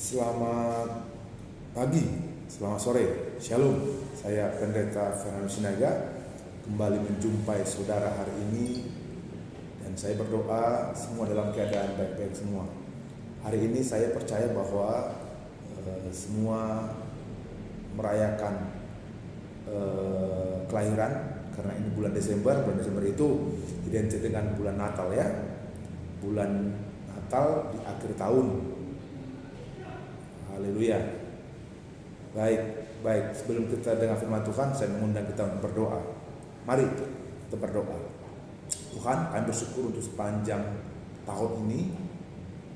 Selamat pagi, selamat sore, shalom. Saya Pendeta Fernando Sinaga kembali menjumpai saudara hari ini, dan saya berdoa semua dalam keadaan baik-baik semua. Hari ini saya percaya bahwa semua merayakan kelahiran, karena ini bulan Desember itu identik dengan bulan Natal ya. Bulan Natal di akhir tahun. Haleluya. Baik. Sebelum kita dengar firman Tuhan, saya mengundang kita untuk berdoa. Mari kita berdoa. Tuhan, kami bersyukur untuk sepanjang tahun ini.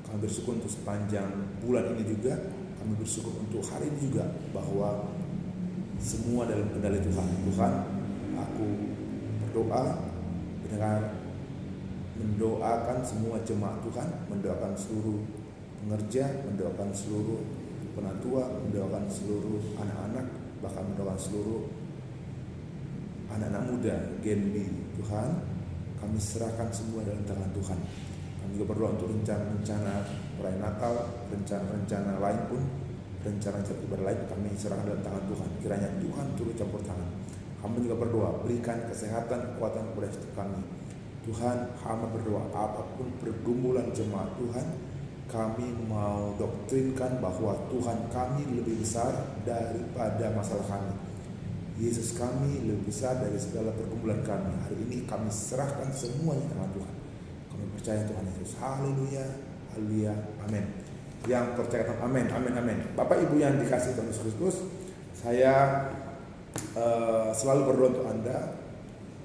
Kami bersyukur untuk sepanjang bulan ini juga. Kami bersyukur untuk hari ini juga, bahwa semua dalam kendali Tuhan. Tuhan, aku berdoa, mendoakan semua jemaat Tuhan, mendoakan seluruh pengerja, mendoakan seluruh penatua, mendoakan seluruh anak-anak, bahkan mendoakan seluruh anak-anak muda Gen B. Tuhan, kami serahkan semua dalam tangan Tuhan. Kami juga berdoa untuk rencana perayaan Natal, rencana lain pun, rencana ibadah lain, kami serahkan dalam tangan Tuhan. Kiranya Tuhan turut campur tangan. Kami juga berdoa, berikan kesehatan, kekuatan kepada setiap kami. Tuhan, hamba berdoa, apapun pergumulan jemaat Tuhan, kami mau doktrinkan bahwa Tuhan kami lebih besar daripada masalah kami. Yesus kami lebih besar dari segala pergumulan kami. Hari ini kami serahkan semuanya dengan Tuhan. Kami percaya Tuhan Yesus. Haleluya, haleluya, amin. Yang percaya amin, amin, amin. Bapak Ibu yang dikasihi Tuhan Yesus Kristus, saya selalu berdoa untuk Anda,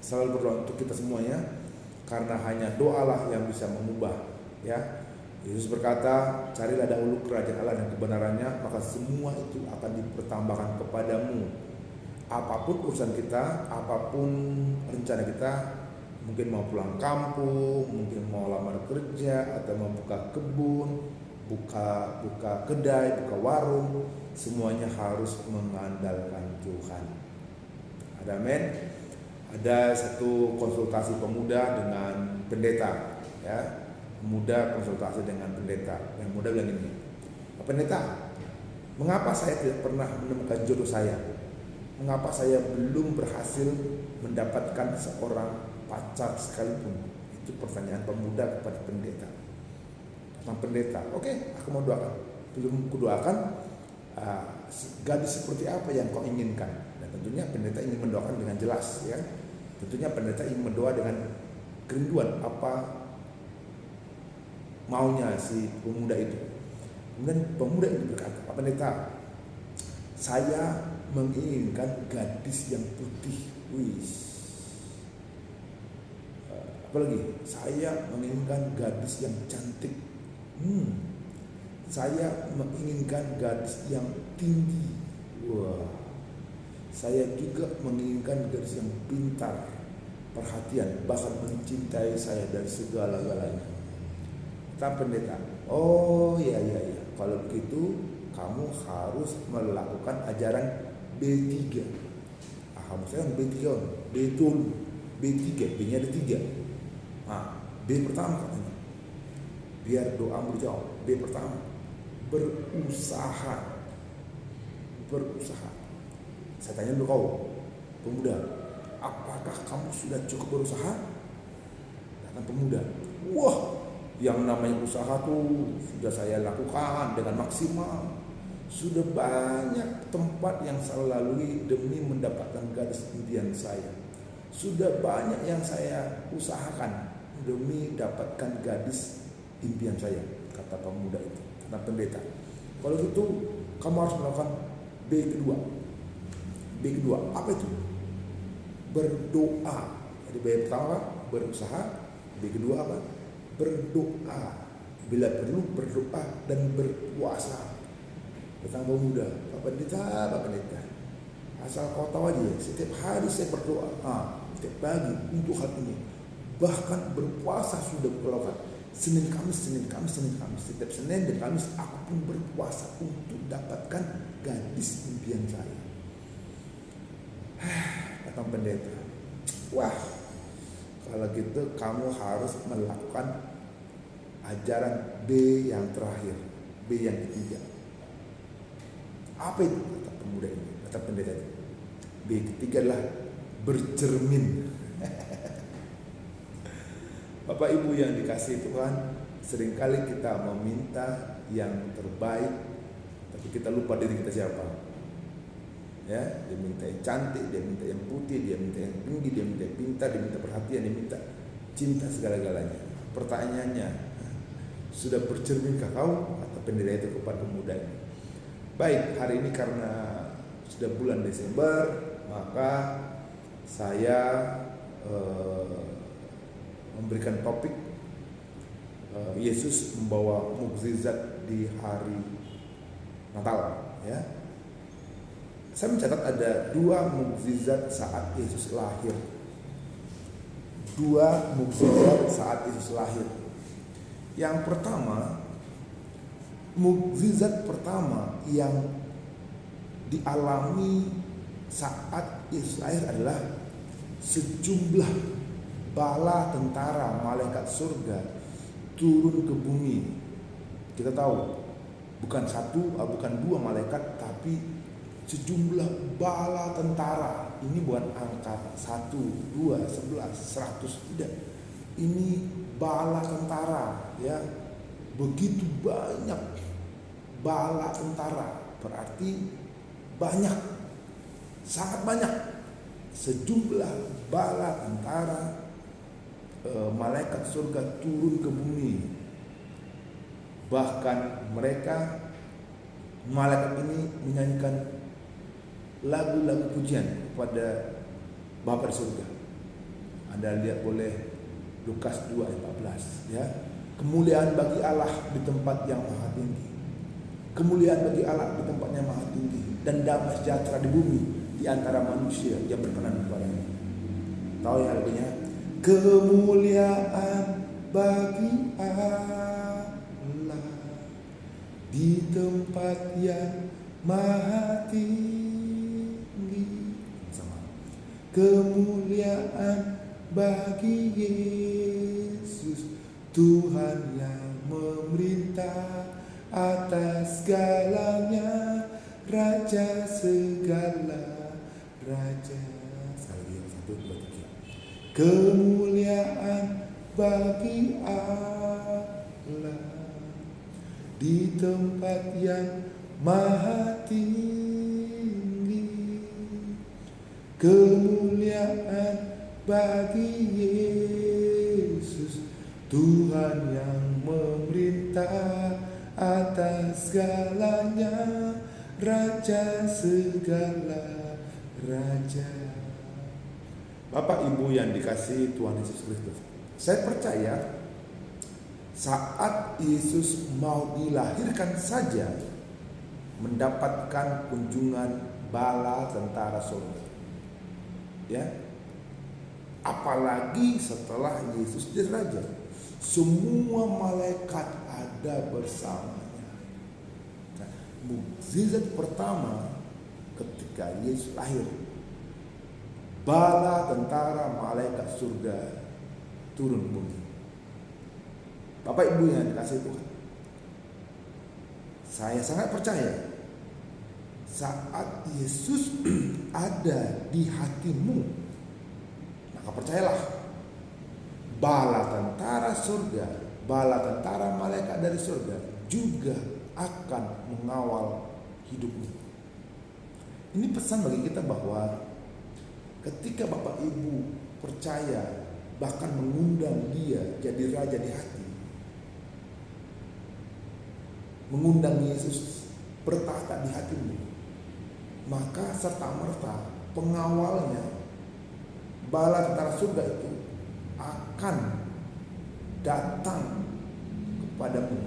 selalu berdoa untuk kita semuanya, karena hanya doalah yang bisa mengubah, ya. Yesus berkata, carilah dahulu kerajaan Allah dan kebenarannya, maka semua itu akan dipertambahkan kepadamu. Apapun urusan kita, apapun rencana kita, mungkin mau pulang kampung, mungkin mau lamar kerja, atau mau buka kebun, buka kedai, buka warung, semuanya harus mengandalkan Tuhan. Ada amin. Ada satu konsultasi pemuda dengan pendeta, ya. Pemuda konsultasi dengan pendeta. Yang muda bilang ini, pendeta, mengapa saya tidak pernah menemukan jodoh saya? Mengapa saya belum berhasil mendapatkan seorang pacar sekalipun? Itu pertanyaan pemuda kepada pendeta. Tentang pendeta, oke, aku mau doakan. Belum kudoakan, gadis seperti apa yang kau inginkan? Dan tentunya pendeta ingin mendoakan dengan jelas, ya. Tentunya pendeta ingin mendoa dengan kerinduan apa maunya si pemuda itu. Kemudian pemuda itu berkata, Pak Pendeta, saya menginginkan gadis yang putih. Apalagi, saya menginginkan gadis yang cantik. Saya menginginkan gadis yang tinggi. Saya juga menginginkan gadis yang pintar, perhatian, bahkan mencintai saya dari segala-galanya. Pendeta, oh iya, kalau begitu kamu harus melakukan ajaran B3. Maksudnya B3, B3, B-nya ada 3. B pertama katanya, biar doamu dijawab. B pertama, berusaha. Saya tanya dulu kau, pemuda, apakah kamu sudah cukup berusaha? Datang pemuda, wah, yang namanya usaha tuh sudah saya lakukan dengan maksimal. Sudah banyak tempat yang saya lalui demi mendapatkan gadis impian saya. Sudah banyak yang saya usahakan demi dapatkan gadis impian saya, kata pemuda itu, kata pendeta. Kalau gitu kamu harus melakukan B kedua. Apa itu? Berdoa. Jadi B pertama berusaha, B kedua apa? Berdoa. Bila perlu berdoa dan berpuasa. Datang pemuda, Pak Pendeta, asal kau tahu aja, setiap hari saya berdoa, setiap pagi untuk hal ini. Bahkan berpuasa sudah kulakukan. Senin Kamis. Setiap Senin dan Kamis aku pun berpuasa untuk dapatkan gadis impian saya. Datang pendeta, wah, kalau gitu kamu harus melakukan ajaran B yang terakhir, B yang ketiga. Apa itu kata pemuda ini, kata pendeta itu? B ketiga adalah bercermin. Bapak Ibu yang dikasihi Tuhan, seringkali kita meminta yang terbaik, tapi kita lupa diri kita siapa. Ya, dia minta yang cantik, dia minta yang putih, dia minta yang tinggi, dia minta yang pintar, dia minta perhatian, dia minta cinta segala-galanya. Pertanyaannya, sudah bercerminkah kau? Kata pendeta itu kepada pemuda ini. Baik, hari ini karena sudah bulan Desember, maka saya memberikan topik Yesus membawa mukjizat di hari Natal. Ya, saya mencatat ada 2 mukjizat saat Yesus lahir. 2 mukjizat saat Yesus lahir. Yang pertama, mukjizat pertama yang dialami saat Yesus lahir adalah sejumlah bala tentara malaikat surga turun ke bumi. Kita tahu bukan 1, bukan 2 malaikat, tapi sejumlah bala tentara. Ini bukan angka 1, 2, 11, 100, tidak. Ini bala tentara, ya. Begitu banyak bala tentara, berarti banyak, sangat banyak. Sejumlah bala tentara malaikat surga turun ke bumi. Bahkan mereka, malaikat ini menyanyikan lagu-lagu pujian kepada Bapa di surga. Anda lihat boleh Lukas 2 ayat 14, ya. Kemuliaan bagi Allah di tempat yang maha tinggi. Kemuliaan bagi Allah di tempat yang maha tinggi, dan damai sejahtera di bumi di antara manusia yang berkenan kepadanya. Tahu ya artinya? Kemuliaan bagi Allah di tempat yang maha tinggi. Sama. Kemuliaan bagi Yesus, Tuhan yang memerintah atas segalanya, Raja segala raja. Sekali lagi, 1, 2, 3. Kemuliaan bagi Allah di tempat yang maha tinggi. Kemuliaan bagi Yesus, Tuhan yang memerintah atas segalanya, Raja segala raja. Bapak Ibu yang dikasihi Tuhan Yesus Kristus, saya percaya saat Yesus mau dilahirkan saja mendapatkan kunjungan bala tentara surga. Ya. Apalagi setelah Yesus jadi raja, semua malaikat ada bersamanya. Nah, mukjizat pertama ketika Yesus lahir, bala tentara malaikat surga turun bumi. Bapak Ibu yang dikasihi Tuhan, saya sangat percaya saat Yesus ada di hatimu, maka percayalah bala tentara surga, bala tentara malaikat dari surga juga akan mengawal hidupmu. Ini pesan bagi kita bahwa ketika Bapak Ibu percaya, bahkan mengundang dia jadi raja di hati, mengundang Yesus bertahta di hatimu, maka serta-merta pengawalnya, bala tentara surga itu akan datang kepadamu.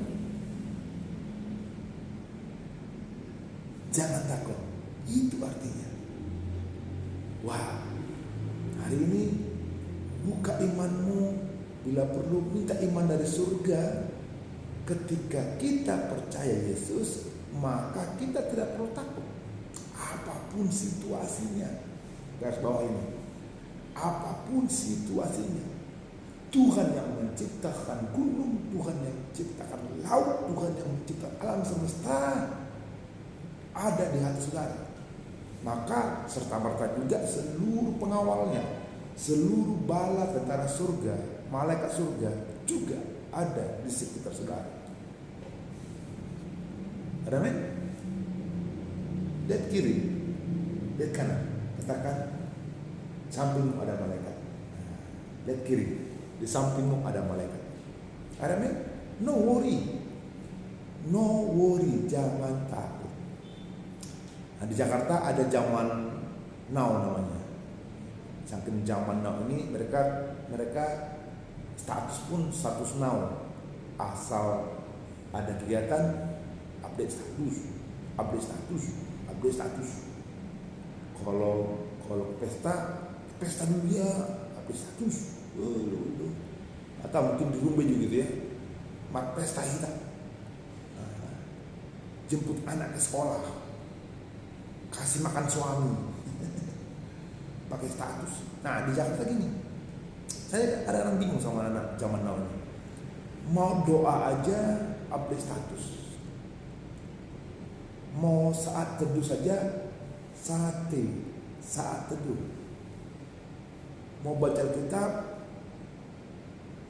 Jangan takut, itu artinya. Wah, hari ini buka imanmu, bila perlu minta iman dari surga. Ketika kita percaya Yesus, maka kita tidak perlu takut. Apapun situasinya, garis bawah ini, apapun situasinya, Tuhan yang menciptakan gunung, Tuhan yang menciptakan laut, Tuhan yang menciptakan alam semesta, ada di hati saudara. Maka serta-merta juga seluruh pengawalnya, seluruh bala tentara surga, malaikat surga juga ada di sekitar saudara. Ada men? Lihat kiri, lihat kanan, katakan sampingmu ada malaikat. Lihat kiri, di sampingmu ada malaikat. Ada men? No worry, jangan takut. Nah, di Jakarta ada zaman now namanya. Saking zaman now ini mereka status pun status now. Asal ada kegiatan update status. Kalau pesta dunia update status. Atau mungkin di rumah juga gitu ya. Pesta kita. Jemput anak ke sekolah, kasih makan suami, pakai status. Nah di Jakarta gini, saya ada orang bingung sama anak zaman now ini. Mau doa aja update status, mau saat teduh saja saat teduh, mau baca Alkitab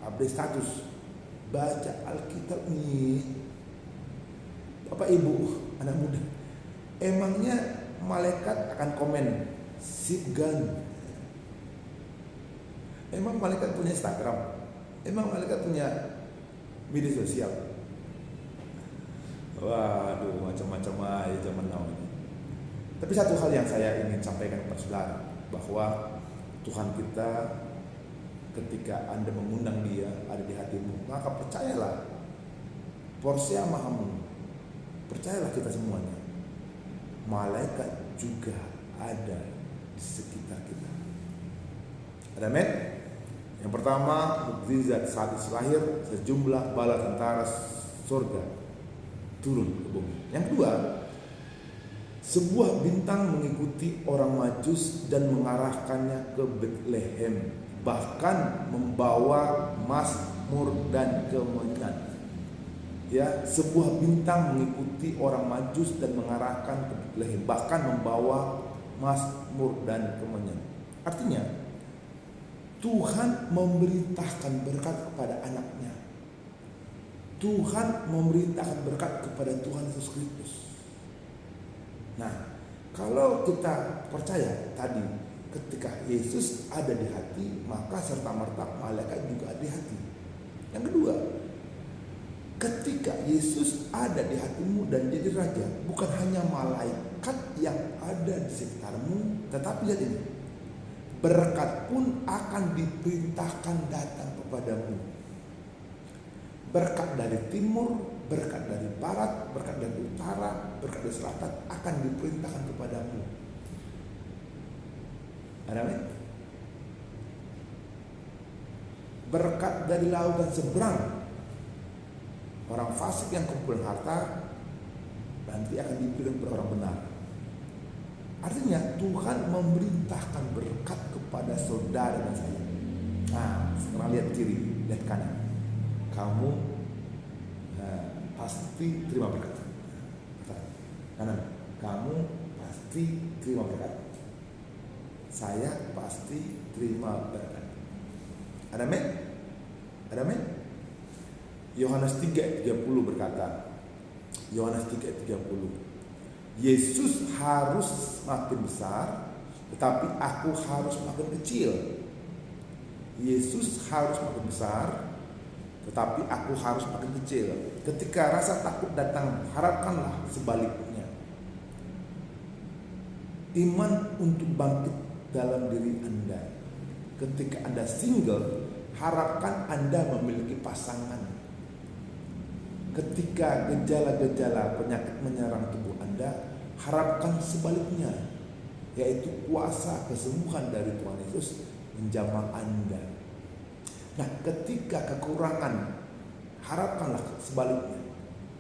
update status, baca Alkitab nih. Bapak Ibu, anak muda, emangnya malaikat akan komen sip gun? Emang malaikat punya Instagram? Emang malaikat punya media sosial? Waduh, macam-macam aja zaman now ini. Tapi satu hal yang saya ingin sampaikan kepada saudara, bahwa Tuhan kita ketika Anda mengundang Dia ada di hatimu, maka percayalah, Porsia Mahamu. Percayalah kita semuanya, malaikat juga ada di sekitar kita. Ada men? Yang pertama, mukjizat saat Yesus lahir, sejumlah bala tentara surga turun ke bumi. Yang kedua, sebuah bintang mengikuti orang Majus dan mengarahkannya ke Betlehem, bahkan membawa mazmur dan kemenyan. Ya, sebuah bintang mengikuti orang Majus dan mengarahkan ke Betlehem, bahkan membawa mazmur dan kemenyan. Artinya Tuhan memerintahkan berkat kepada anaknya. Tuhan memerintahkan berkat kepada Tuhan Yesus Kristus. Nah, kalau kita percaya tadi, ketika Yesus ada di hati, maka serta-merta malaikat juga ada di hati. Yang kedua, ketika Yesus ada di hatimu dan jadi raja, bukan hanya malaikat yang ada di sekitarmu, tetapi lihat ini, berkat pun akan diperintahkan datang kepadamu. Berkat dari timur, berkat dari barat, berkat dari utara, berkat dari selatan akan diperintahkan kepadamu. Amin. Berkat dari lautan seberang, orang fasik yang kumpulan harta nanti akan diberikan kepada orang benar. Artinya Tuhan memerintahkan berkat kepada saudara dan saya. Nah, sekarang lihat kiri, lihat kanan. Kamu pasti terima berkat. Kanan, kamu pasti terima berkat. Saya pasti terima berkat. Ada men? Ada men? Yohanes 3:30 berkata, Yohanes 3:30, Yesus harus makin besar, tetapi aku harus makin kecil. Yesus harus makin besar, tetapi aku harus makin kecil. Ketika rasa takut datang, harapkanlah sebaliknya. Iman untuk bangkit dalam diri Anda. Ketika Anda single, harapkan Anda memiliki pasangan. Ketika gejala-gejala penyakit menyerang tubuh Anda, harapkan sebaliknya, yaitu kuasa kesembuhan dari Tuhan Yesus menjamah Anda. Nah, ketika kekurangan, harapkanlah sebaliknya,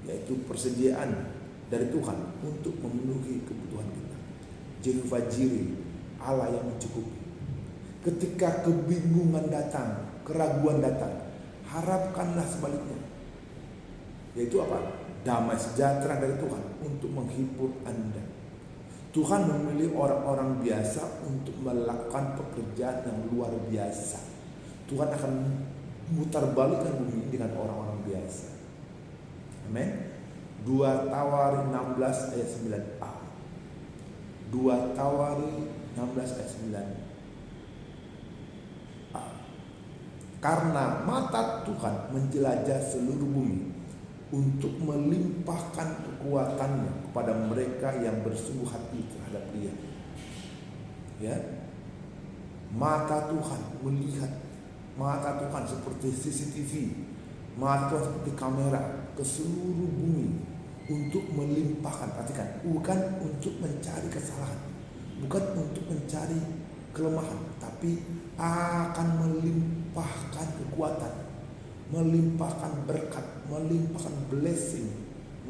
yaitu persediaan dari Tuhan untuk memenuhi kebutuhan kita. Jehovah Jireh, Allah yang mencukupi. Ketika kebingungan datang, keraguan datang, harapkanlah sebaliknya, yaitu apa? damai sejahtera dari Tuhan untuk menghibur Anda. Tuhan memilih orang-orang biasa untuk melakukan pekerjaan yang luar biasa. Tuhan akan memutarbalikkan bumi dengan orang-orang biasa. Amin. 2 Tawari 16 ayat 9a. 2 Tawari 16 ayat 9a. Karena mata Tuhan menjelajah seluruh bumi untuk melimpahkan kekuatannya kepada mereka yang bersungguh hati terhadap Dia. Ya. Mata Tuhan melihat, mata Tuhan seperti CCTV, mata Tuhan seperti kamera ke seluruh bumi untuk melimpahkan. Perhatikan, bukan untuk mencari kesalahan, bukan untuk mencari kelemahan, tapi akan melimpahkan kekuatan, melimpahkan berkat, melimpahkan blessing,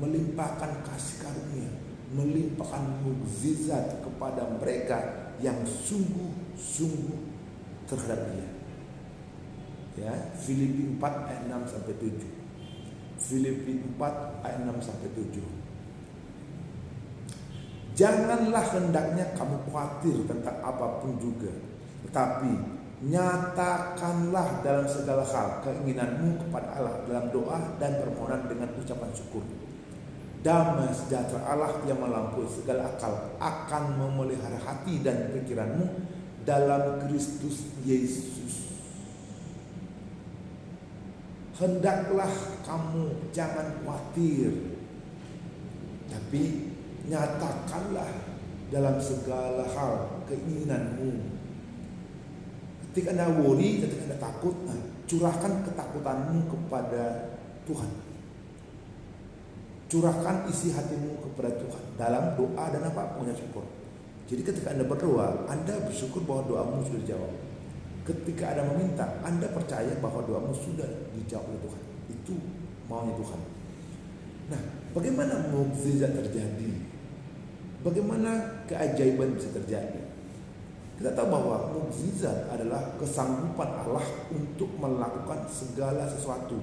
melimpahkan kasih karunia, melimpahkan mukjizat kepada mereka yang sungguh-sungguh terhadap Dia. Ya, Filipi 4 ayat 6 sampai 7. Filipi 4 ayat 6 sampai 7. Janganlah hendaknya kamu khawatir tentang apapun juga, tetapi nyatakanlah dalam segala hal keinginanmu kepada Allah dalam doa dan permohonan dengan ucapan syukur. Damai sejahtera Allah yang melampaui segala akal akan memelihara hati dan pikiranmu dalam Kristus Yesus. Hendaklah kamu jangan khawatir, tapi nyatakanlah dalam segala hal keinginanmu. Ketika Anda worry, ketika Anda takut, curahkan ketakutanmu kepada Tuhan. Curahkan isi hatimu kepada Tuhan dalam doa dan apapun yang syukur. Jadi ketika Anda berdoa, Anda bersyukur bahwa doamu sudah dijawab. Ketika Anda meminta, Anda percaya bahwa doamu sudah dijawab oleh Tuhan. Itu maunya Tuhan. Nah, bagaimana mukjizat terjadi? Bagaimana keajaiban bisa terjadi? Kita tahu bahwa mukjizat adalah kesanggupan Allah untuk melakukan segala sesuatu,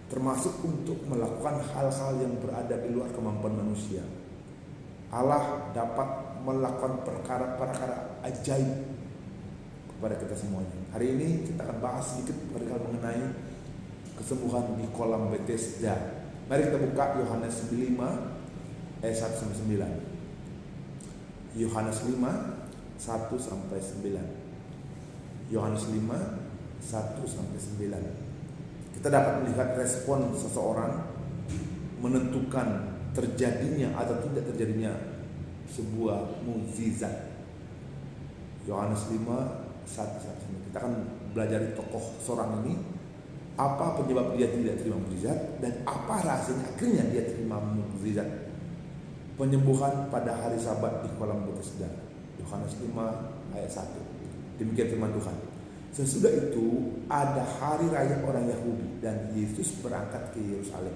termasuk untuk melakukan hal-hal yang berada di luar kemampuan manusia. Allah dapat melakukan perkara-perkara ajaib kepada kita semuanya. Hari ini kita akan bahas sedikit perihal mengenai kesembuhan di kolam Bethesda. Mari kita buka Yohanes 5 ayat 1 sampai 9. Yohanes 5 1 sampai 9. Yohanes 5 1 sampai 9. Kita dapat melihat respon seseorang menentukan terjadinya atau tidak terjadinya sebuah mukjizat. Yohanes 5 1. Kita akan belajar tokoh seorang ini, apa penyebab dia tidak terima mukjizat dan apa rahasianya akhirnya dia terima mukjizat. Penyembuhan pada hari Sabat di kolam Bethesda. Yohanes 5 ayat 1. Demikian firman Tuhan. Sesudah itu ada hari raya orang Yahudi dan Yesus berangkat ke Yerusalem.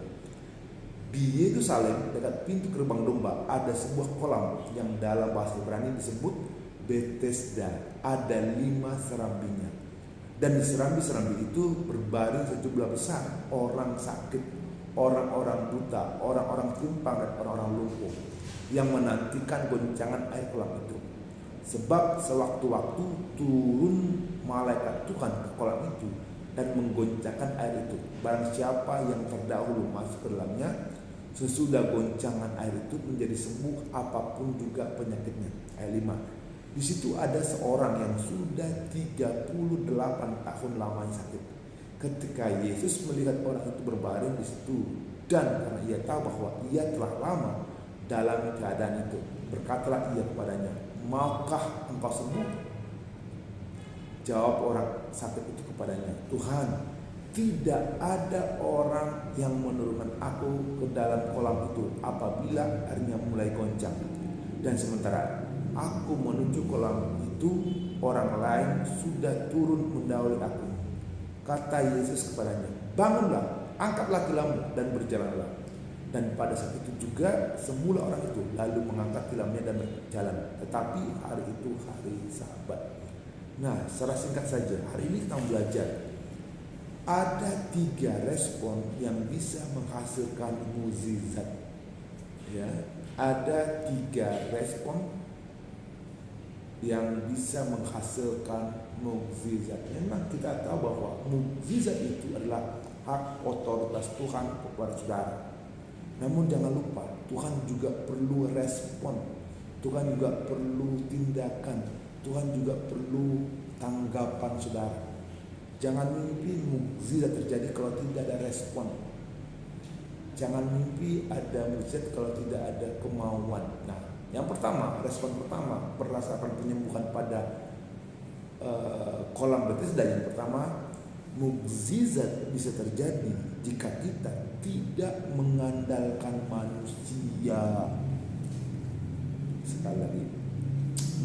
Di Yerusalem dekat pintu gerbang domba ada sebuah kolam yang dalam bahasa Ibrani disebut Bethesda. Ada 5 serambinya, dan di serambi-serambi itu berbaring sejumlah besar orang sakit, orang-orang buta, orang-orang timpang, dan orang-orang lumpuh yang menantikan goncangan air kolam itu. Sebab sewaktu-waktu turun malaikat Tuhan ke kolam itu dan menggoncangkan air itu. Barang siapa yang terdahulu masuk ke dalamnya, sesudah goncangan air itu menjadi sembuh apapun juga penyakitnya. Ayat 5. Di situ ada seorang yang sudah 38 tahun lamanya sakit. Ketika Yesus melihat orang itu berbaring di situ, dan karena ia tahu bahwa ia telah lama dalam keadaan itu, berkatalah ia kepadanya, maukah engkau sembuh? Jawab orang sakit itu kepadanya, Tuhan, tidak ada orang yang menurunkan aku ke dalam kolam itu apabila airnya mulai goncang. Dan sementara aku menuju kolam itu, orang lain sudah turun mendahului aku. Kata Yesus kepadanya, bangunlah, angkatlah tilammu dan berjalanlah. Dan pada saat itu juga semula orang itu lalu mengangkat tilamnya dan berjalan. Tetapi hari itu hari Sabat. Nah, secara singkat saja, hari ini kita belajar Ada 3 respon yang bisa menghasilkan mukjizat. Ya, ada 3 respon yang bisa menghasilkan mukjizat. Memang kita tahu bahwa mukjizat itu adalah hak otoritas Tuhan kepada saudara. Namun jangan lupa, Tuhan juga perlu respon. Tuhan juga perlu tindakan. Tuhan juga perlu tanggapan saudara. Jangan mimpi mukjizat terjadi kalau tidak ada respon. Jangan mimpi ada mukjizat kalau tidak ada kemauan. Nah, yang pertama, respon pertama berdasarkan penyembuhan pada kolam Bethesda. Yang pertama, mukjizat bisa terjadi jika kita tidak mengandalkan manusia. Sekali lagi,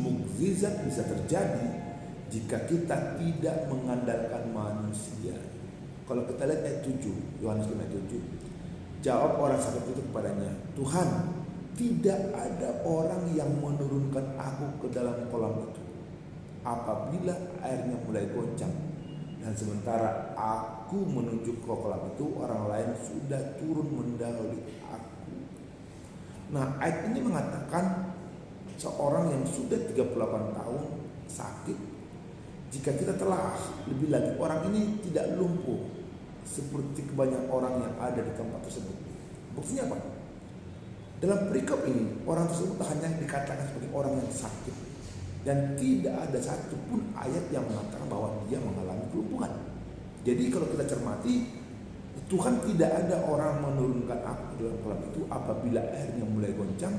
mukjizat bisa terjadi jika kita tidak mengandalkan manusia. Kalau kita lihat ayat 7, Yohanes 5 ayat 7, jawab orang sakit itu kepadanya, Tuhan, tidak ada orang yang menurunkan aku ke dalam kolam itu apabila airnya mulai goncang. Dan sementara aku menuju ke kolam itu, orang lain sudah turun mendahului aku. Nah, ayat ini mengatakan seorang yang sudah 38 tahun sakit, jika kita telah lebih lagi, orang ini tidak lumpuh seperti kebanyakan orang yang ada di tempat tersebut. Buktinya apa? Dalam perikop ini, orang tersebut hanya dikatakan sebagai orang yang sakit, dan tidak ada satupun ayat yang mengatakan bahwa dia mengalami kelumpuhan. Jadi kalau kita cermati, Tuhan tidak ada orang menurunkan aku ke dalam kolam itu apabila airnya mulai goncang.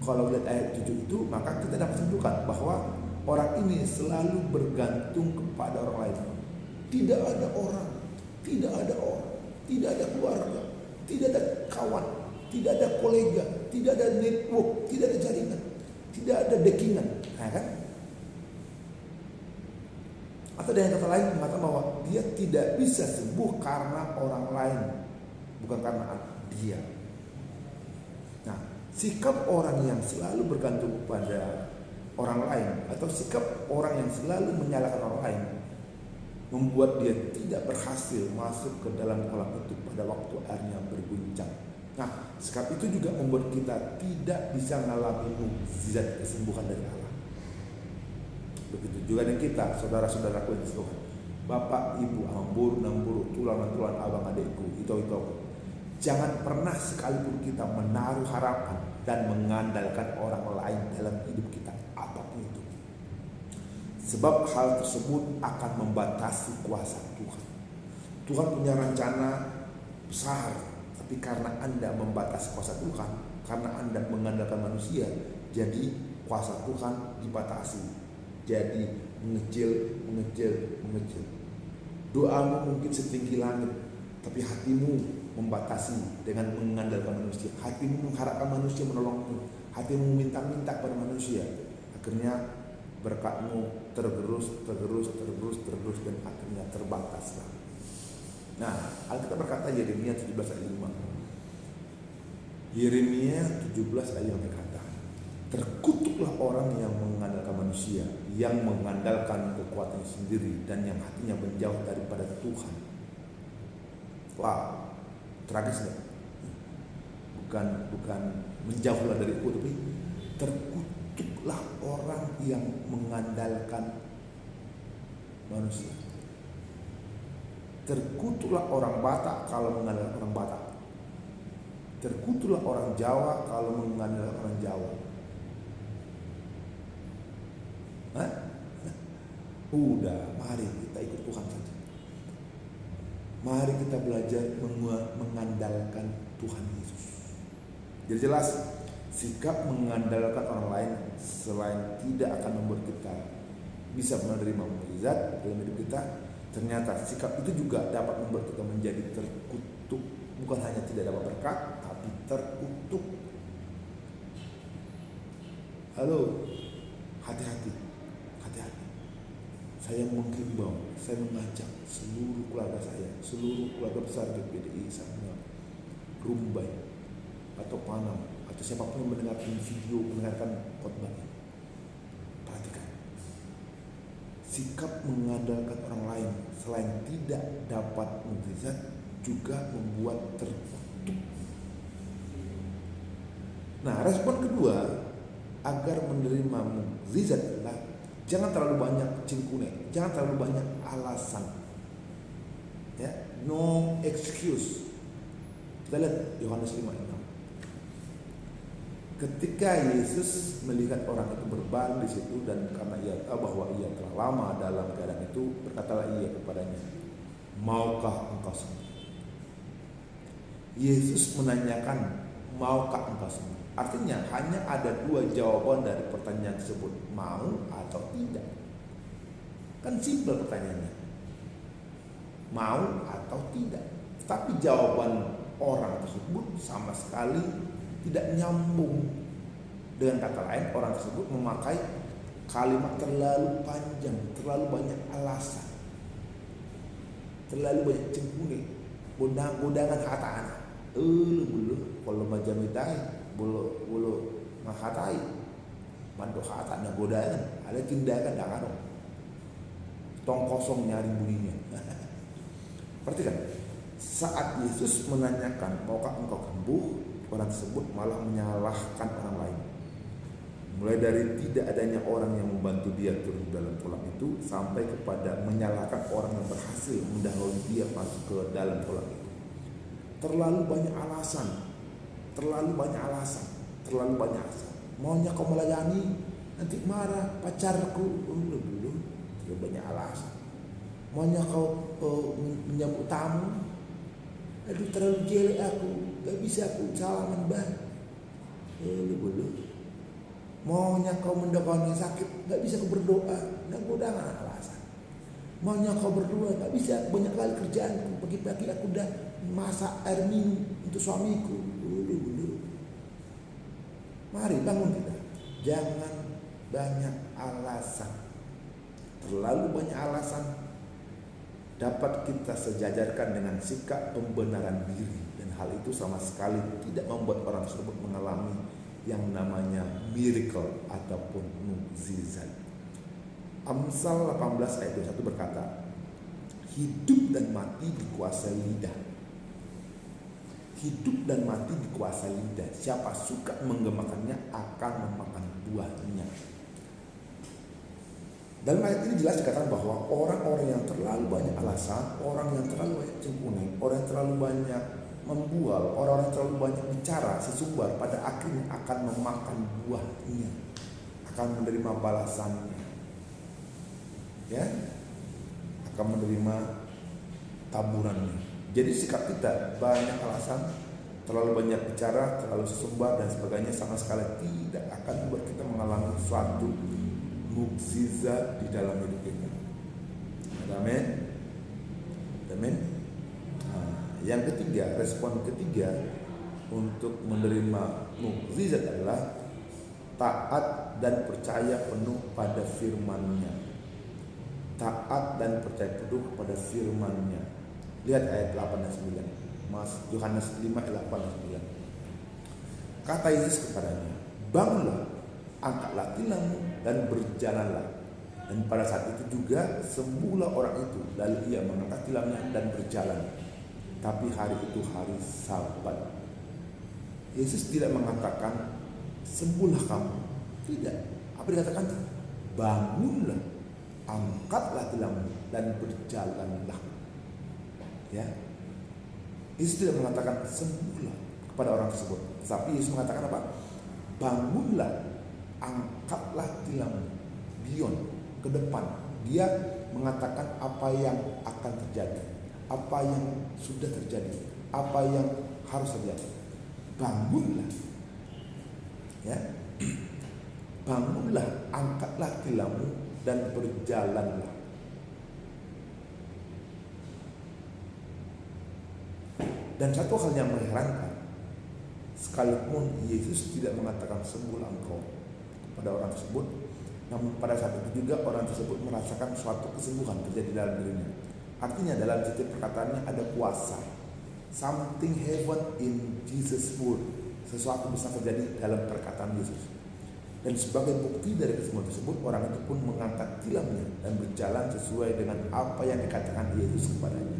Kalau lihat ayat 7 itu, maka kita dapat simpulkan bahwa orang ini selalu bergantung kepada orang lain. Tidak ada orang, tidak ada keluarga, tidak ada kawan, tidak ada kolega, tidak ada network, tidak ada jaringan, tidak ada backingan, kan? Atau dengan kata lain mengatakan bahwa dia tidak bisa sembuh karena orang lain, bukan karena dia. Nah, sikap orang yang selalu bergantung kepada orang lain atau sikap orang yang selalu menyalahkan orang lain membuat dia tidak berhasil masuk ke dalam kolam itu pada waktu airnya berguncang. Nah, sikap itu juga membuat kita tidak bisa mengalami mukjizat kesembuhan dari Allah. Begitu juga dengan kita, saudara-saudaraku yang Tuhan, bapak, ibu, ambur, nambur, tulang-tulang, abang, adikku, itu. Jangan pernah sekalipun kita menaruh harapan dan mengandalkan orang lain dalam hidup kita, apapun itu. Sebab hal tersebut akan membatasi kuasa Tuhan. Tuhan punya rencana besar, tapi karena Anda membatasi kuasa Tuhan, karena Anda mengandalkan manusia, jadi kuasa Tuhan dibatasi. Jadi mengecil. Doamu mungkin setinggi langit, tapi hatimu membatasi dengan mengandalkan manusia. Hatimu mengharapkan manusia menolongmu, hatimu minta-minta kepada manusia. Akhirnya berkatmu tergerus dan akhirnya terbataslah. Nah, Alkitab berkata Yeremia 17 ayat 5. Yeremia 17 ayat yang berkata, terkutuklah orang yang mengandalkan manusia, yang mengandalkan kekuatannya sendiri, dan yang hatinya menjauh daripada Tuhan. Wow, tragis gak? Bukan menjauhlah dariku, tapi terkutuklah orang yang mengandalkan manusia. Terkutuklah orang Batak kalau mengandalkan orang Batak. Terkutuklah orang Jawa kalau mengandalkan orang Jawa. Udah, mari kita ikut Tuhan saja. Mari kita belajar mengandalkan Tuhan Yesus. Jadi jelas, sikap mengandalkan orang lain selain tidak akan membuat kita bisa menerima mukjizat dalam hidup kita, ternyata sikap itu juga dapat membuat kita menjadi terkutuk. Bukan hanya tidak dapat berkat, tapi terkutuk. Halo, hati-hati. Saya menghimbau, saya mengajak seluruh keluarga saya, seluruh keluarga besar GPDI Samuel, Rumbai, atau Panam, atau siapapun yang mendengarkan video, mendengarkan khotbah ini. Perhatikan, sikap mengandalkan orang lain selain tidak dapat mukjizat juga membuat terkutuk. Nah, respon kedua agar menerima mukjizat adalah jangan terlalu banyak cingkune, jangan terlalu banyak alasan. Ya, no excuse. Kita lihat Yohanes 5:6. Ketika Yesus melihat orang itu berbaring di situ dan karena ia tahu bahwa ia telah lama dalam keadaan itu, berkatalah ia kepadanya, "Maukah engkau sembuh?" Yesus menanyakan, "Maukah engkau sembuh?" Artinya hanya ada dua jawaban dari pertanyaan tersebut, mau atau tidak. Kan simpel pertanyaannya, mau atau tidak. Tapi jawaban orang tersebut sama sekali tidak nyambung. Dengan kata lain, orang tersebut memakai kalimat terlalu panjang, terlalu banyak alasan, terlalu banyak cengkune, godangan kata anak. Bulu kalau macam itai, bulu ngahatai, mandu kata na godangan, ada tindakan dah kan, tong kosong nyari bunyinya. Perhatikan, saat Yesus menanyakan, "Maukah engkau sembuh?" orang tersebut malah menyalahkan orang lain. Mulai dari tidak adanya orang yang membantu dia turun dalam kolam itu, sampai kepada menyalahkan orang yang berhasil mendahului dia masuk ke dalam kolam itu. Terlalu banyak alasan, terlalu banyak alasan. Maunya kau melayani, nanti marah pacarku, dulu terlalu banyak alasan. Maunya kau menyambut tamu, aduh terlalu jelek aku, gak bisa aku salaman bah. Lu maunya kau mendoakan yang sakit, gak bisa aku berdoa, nah godangan alasan. Maunya kau berdua, gak bisa, banyak kali kerjaanku, pagi-pagi aku udah masak air minum untuk suamiku. Lu mari bangun kita, jangan banyak alasan. Terlalu banyak alasan dapat kita sejajarkan dengan sikap pembenaran diri, dan hal itu sama sekali tidak membuat orang tersebut mengalami yang namanya miracle ataupun mukjizat. Amsal 18 ayat 21 berkata, "Hidup dan mati dikuasai lidah. Hidup dan mati dikuasai lidah. Siapa suka menggemakannya akan memakan buahnya." Dalam ayat ini jelas dikatakan bahwa orang-orang yang terlalu banyak alasan, orang yang terlalu banyak cengkune, orang yang terlalu banyak membual, orang-orang yang terlalu banyak bicara, sesumbar pada akhirnya akan memakan buahnya, akan menerima balasannya, ya, akan menerima taburannya. Jadi sikap kita banyak alasan, terlalu banyak bicara, terlalu sesumbar dan sebagainya sama sekali tidak akan membuat kita mengalami suatu mukjizat di dalam hidup kita. Amin. Amin. Yang ketiga, respon ketiga untuk menerima mukjizat adalah taat dan percaya penuh pada firman-Nya. Taat dan percaya penuh pada firman-Nya. Lihat ayat 8 dan 9. Yohanes 5 ayat 8 dan 9. Kata Yesus kepadanya, "Bangunlah, angkatlah tilammu dan berjalanlah." Dan pada saat itu juga sembuhlah orang itu. Lalu ia mengangkat tilamnya dan berjalan. Tapi hari itu hari Sabat. Yesus tidak mengatakan sembuhlah kamu. Tidak. Apa dikatakan? Bangunlah, angkatlah tilammu dan berjalanlah. Ya. Yesus tidak mengatakan sembuhlah kepada orang tersebut. Tapi Yesus mengatakan apa? Bangunlah, angkatlah tilammu, beyond, ke depan. Dia mengatakan apa yang akan terjadi, apa yang sudah terjadi, apa yang harus terjadi. Bangunlah, ya, bangunlah, angkatlah tilammu dan berjalanlah. Dan satu hal yang mengherankan, sekalipun Yesus tidak mengatakan sembuhlah engkau pada orang tersebut, namun pada saat itu juga orang tersebut merasakan suatu kesembuhan terjadi dalam dirinya. Artinya dalam setiap perkataannya ada kuasa. Something happened in Jesus' word. Sesuatu bisa terjadi dalam perkataan Yesus. Dan sebagai bukti dari kesembuhan tersebut, orang itu pun mengangkat tilamnya dan berjalan sesuai dengan apa yang dikatakan Yesus kepadanya.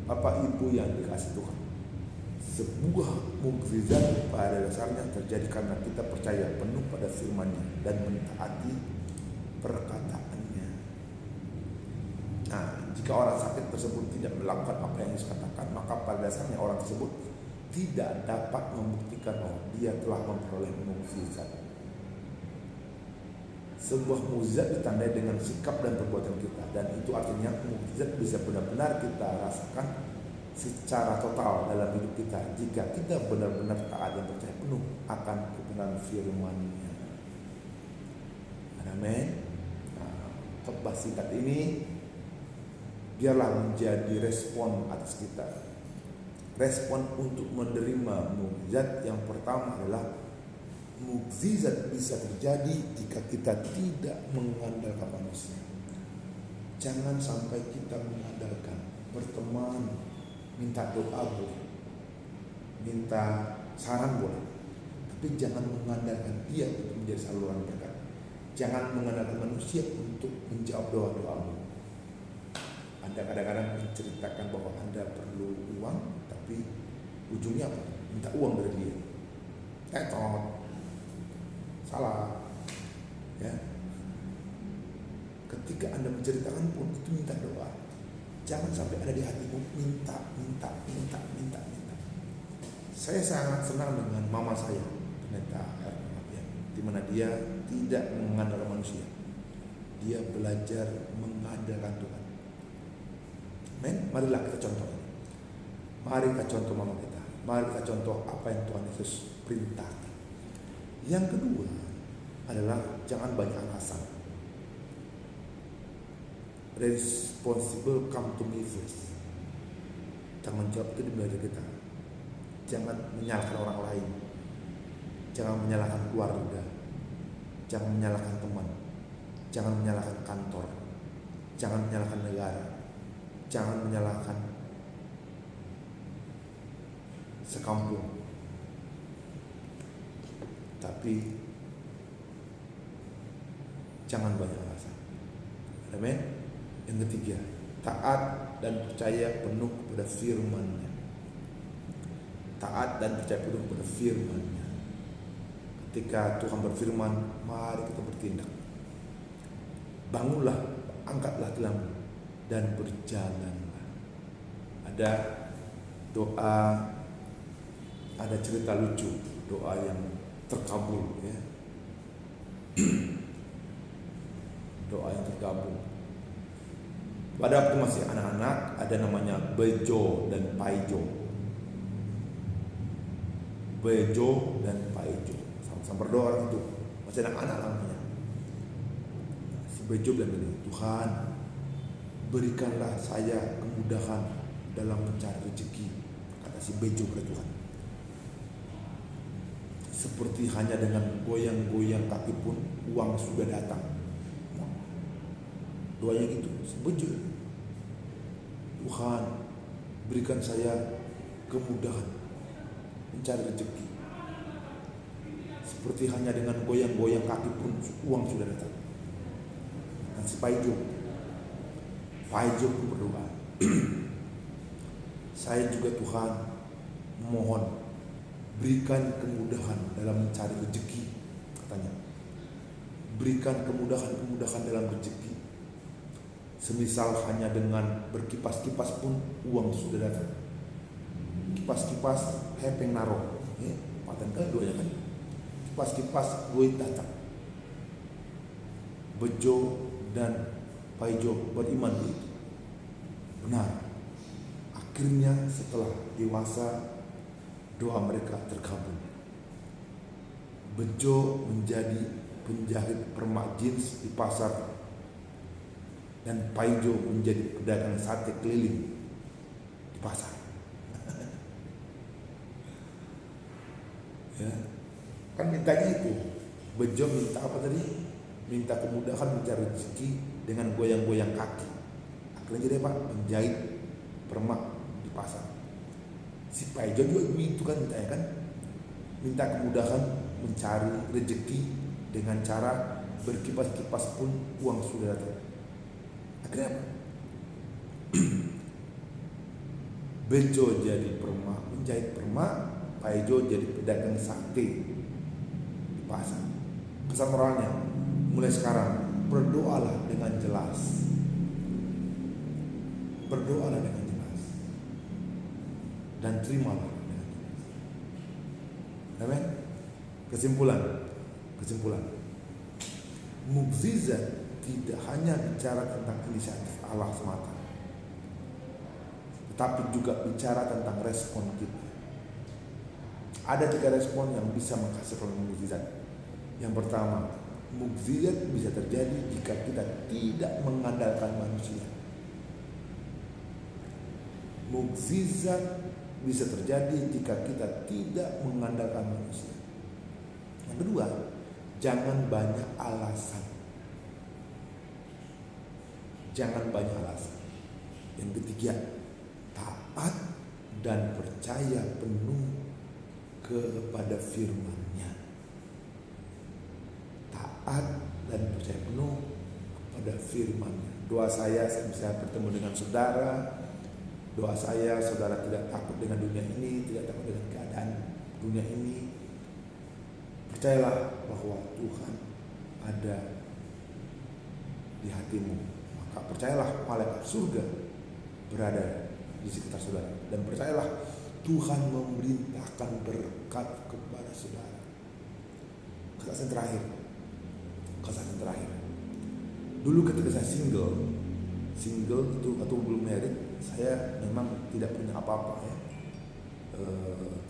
Bapak Ibu yang dikasihi Tuhan, sebuah mukjizat pada dasarnya terjadi karena kita percaya penuh pada firman-Nya dan mentaati perkataannya. Nah, jika orang sakit tersebut tidak melakukan apa yang Yesus katakan, maka pada dasarnya orang tersebut tidak dapat membuktikan bahwa dia telah memperoleh mukjizat. Sebuah mukjizat ditandai dengan sikap dan perbuatan kita, dan itu artinya mukjizat bisa benar-benar kita rasakan secara total dalam hidup kita jika kita benar-benar taat dan percaya penuh akan kebenaran firman-Nya. Amin. Nah, khotbah singkat ini biarlah menjadi respon atas kita. Respon untuk menerima mukjizat yang pertama adalah mukjizat bisa terjadi jika kita tidak mengandalkan manusia. Jangan sampai kita mengandalkan berteman, minta doa boleh, minta saran boleh, tapi jangan mengandalkan dia untuk menjadi saluran berkat. Jangan mengandalkan manusia untuk menjawab doa-doamu. Anda kadang-kadang menceritakan bahwa Anda perlu uang, tapi ujungnya apa? Minta uang dari dia. Tolong. Salah, ya. Ketika Anda menceritakan pun itu minta doa. Jangan sampai ada di hatimu minta. Saya sangat senang dengan mama saya, pendeta ya, di mana dia tidak mengandalkan manusia. Dia belajar mengandalkan Tuhan. Men, marilah kita contoh ini. Mari kita contoh mama kita. Mari kita contoh apa yang Tuhan Yesus perintahkan. Yang kedua adalah jangan banyak alasan. Responsible come to me first. Tanggung jawab itu dimulai dari kita. Jangan menyalahkan orang lain. Jangan menyalahkan keluarga. Jangan menyalahkan teman. Jangan menyalahkan kantor. Jangan menyalahkan negara. Jangan menyalahkan sekampung. Tapi jangan banyak alasan. Amin. Yang ketiga, taat dan percaya penuh kepada firman-Nya. Taat dan percaya penuh kepada firman-Nya. Ketika Tuhan berfirman, mari kita bertindak. Bangunlah, angkatlah tilammu dan berjalanlah. Ada doa, ada cerita lucu, doa yang terkabul, ya. Doa yang terkabul. Pada waktu masih anak-anak ada namanya Bejo dan Paijo. Bejo dan Paijo sama-sama berdoa orang itu, masih anak-anak namanya. Si Bejo bilang begini, Tuhan berikanlah saya kemudahan dalam mencari rezeki, kata si Bejo kepada Tuhan. Seperti hanya dengan goyang-goyang kaki pun uang sudah datang. Doanya gitu, sebujur. Tuhan berikan saya kemudahan mencari rezeki. Seperti hanya dengan goyang-goyang kaki pun uang sudah datang. Dan si Paijo pun berdoa. Saya juga Tuhan mohon berikan kemudahan dalam mencari rezeki, katanya. Berikan kemudahan dalam rezeki. Semisal hanya dengan berkipas-kipas pun uang sudah datang. Kipas-kipas hepeng naro, ya, paten kedua ya kan. Kipas-kipas duit datang. Bejo dan Paijo beriman itu. Benar. Akhirnya setelah dewasa doa mereka terkabul. Bejo menjadi penjahit permak jeans di pasar dan Paijo menjadi pedagang sate keliling di pasar. Ya, kan mintanya itu. Bejo minta apa tadi? Minta kemudahan mencari rezeki dengan goyang-goyang kaki. Akhirnya jadi apa? Menjahit permak di pasar. Si Paijo juga itu kan mintanya kan, minta kemudahan mencari rezeki Dengan cara berkipas-kipas pun uang sudah datang. Akhirnya apa? Bejo jadi penjahit permak, Pak Ejo jadi pedagang sate di pasar. Pesan moralnya, mulai sekarang berdoalah dengan jelas. Berdoalah dengan jelas dan terimalah dengan jelas. Amin. Kesimpulan. Mukjizat tidak hanya bicara tentang inisiatif Allah semata, tetapi juga bicara tentang respon kita. Ada 3 respon yang bisa menghasilkan mukjizat. Yang pertama, mukjizat bisa terjadi jika kita tidak mengandalkan manusia. Mukjizat bisa terjadi jika kita tidak mengandalkan manusia. Yang kedua, jangan banyak alasan. Jangan banyak alasan. Yang ketiga, taat dan percaya penuh kepada firman-Nya. Taat dan percaya penuh kepada firman-Nya. Doa saya bisa bertemu dengan saudara. Doa saya, saudara tidak takut dengan dunia ini, tidak takut dengan keadaan dunia ini. Percayalah bahwa Tuhan ada di hatimu. Maka percayalah malaikat surga berada di sekitar saudara. Dan percayalah Tuhan memerintahkan berkat kepada saudara. Kesaksian terakhir. Dulu ketika saya single itu atau belum married, saya memang tidak punya apa-apa ya.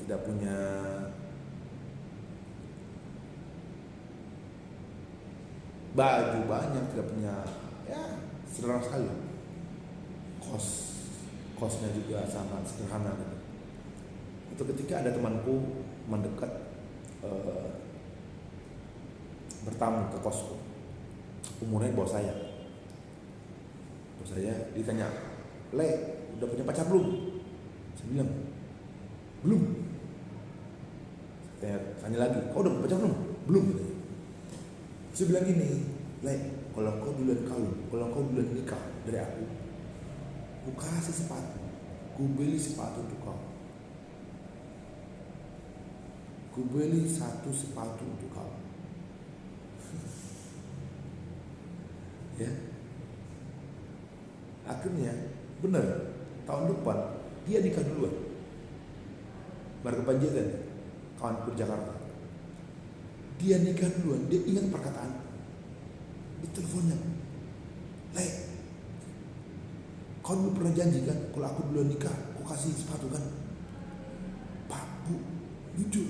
Tidak punya baju banyak, tidak punya ya sederhana sekali. Kosnya juga sangat sederhana gitu. Itu ketika ada temanku mendekat bertamu ke kosku, umurnya di bawah saya. Terus saya ditanya, "Le, udah punya pacar belum?" Saya bilang, "Belum." Saya tanya lagi, "Kau udah punya pacar belum?" "Belum." Saya bilang gini, "Le, kalau kau duluan kawin, kalau kau duluan nikah dari aku kasih sepatu, ku beli sepatu untuk kau. Ku beli 1 sepatu untuk kau." Ya. Akhirnya benar, tahun depan dia nikah duluan. Marga Panjaitan, kawanku di Jakarta. Dia nikah duluan, dia ingat perkataan di teleponnya, "Le, kau dulu pernah janji kan, kalau aku duluan nikah, aku kasih sepatu kan?" Pak, Bu, jujur,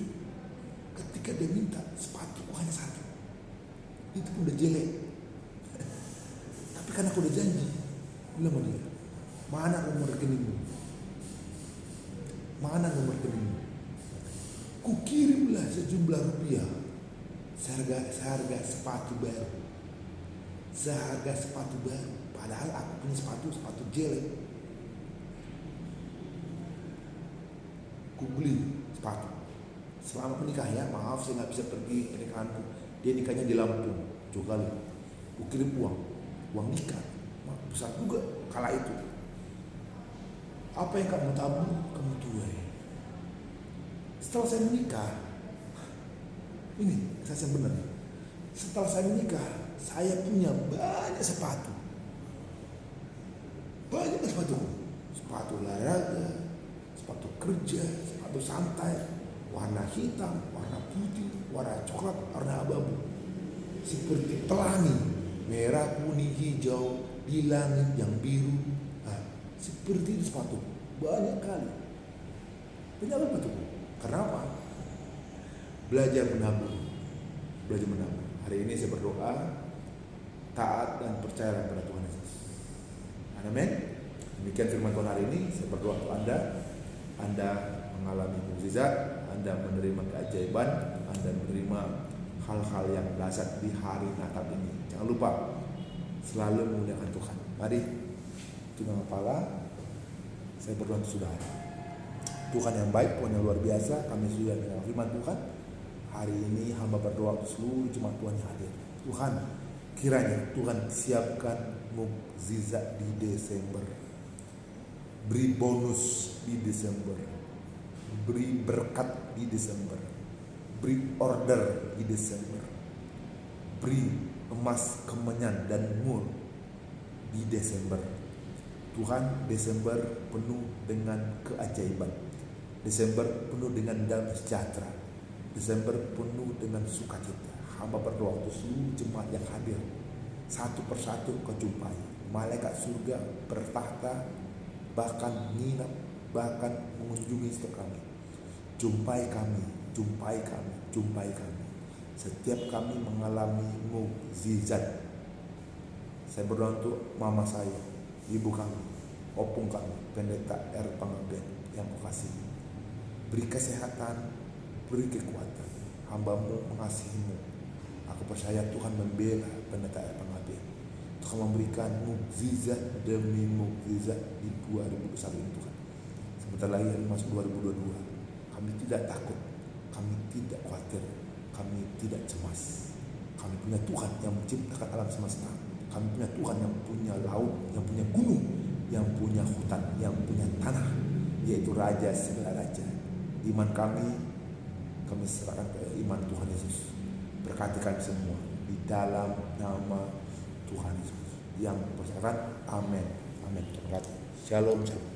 ketika dia minta sepatu hanya 1, itu pun udah jelek. Tapi karena aku udah janji, bilang sama dia, "Mana nomor rekeningmu? Mana nomor rekeningmu? Ku kirimlah sejumlah rupiah seharga sepatu baru. Seharga sepatu baru. Padahal aku punya sepatu jelek. Ku beli sepatu. Selama menikah ya, maaf saya nggak bisa pergi pernikahanku. Dia nikahnya di Lampung, jauh kali. Ku kirim uang nikah. Besar juga kala itu. Apa yang kamu tabung, kamu tuai. Setelah saya menikah, ini saya benar. Setelah saya menikah, saya punya banyak sepatu. Banyak sepatu. Sepatu olahraga, sepatu kerja, sepatu santai, warna hitam, warna putih, warna coklat, warna abu-abu. Seperti pelangi, merah, kuning, hijau, di langit yang biru. Seperti itu sepatu. Banyak kali. Kenapa sepatu? Kenapa? Belajar menabung. Hari ini saya berdoa, taat dan percaya kepada Tuhan Yesus. Amin. Demikian firman Tuhan hari ini. Saya berdoa untuk Anda mengalami mukjizat, Anda menerima keajaiban, Anda menerima hal-hal yang dahsyat di hari Natal ini. Jangan lupa selalu memuliakan Tuhan. Mari tundukkan kepala. Saya berdoa untuk saudara. Tuhan yang baik, Tuhan yang luar biasa, kami sudah mendengar firman Tuhan. Hari ini hamba berdoa untuk seluruh jemaat Tuhan yang hadir. Tuhan, kiranya Tuhan siapkan mukjizat di Desember. Beri bonus di Desember. Beri berkat di Desember. Beri order di Desember. Beri emas, kemenyan, dan mur di Desember. Tuhan, Desember penuh dengan keajaiban. Desember penuh dengan damai sejahtera. Desember penuh dengan sukacita. Hamba berdoa untuk seluruh jemaat yang hadir. Satu persatu kau jumpai. Malaikat surga bertahta, bahkan nginap, bahkan mengunjungi setiap kami. Jumpai kami, jumpai kami, jumpai kami. Setiap kami mengalami mukjizat. Saya berdoa untuk mama saya, ibu kami, opung kami, Pendeta R. Pangabden yang kau kasih. Beri kesehatan, beri kekuatan. Hambamu mengasihimu. Aku percaya Tuhan membela Pendeta R. Pangabden. Tuhan memberikan mukjizat demi mukjizat di 2021 ini Tuhan. Sebentar lagi hari masuk 2022. Kami tidak takut, kami tidak khawatir, kami tidak cemas. Kami punya Tuhan yang menciptakan alam semesta. Kami punya Tuhan yang punya laut, yang punya gunung, yang punya hutan, yang punya tanah, yaitu Raja segala raja. Iman kami serahkan ke iman Tuhan Yesus. Berkati kami semua di dalam nama Tuhan Yesus yang bersyarat. Amin. Amin. Shalom. Shalom.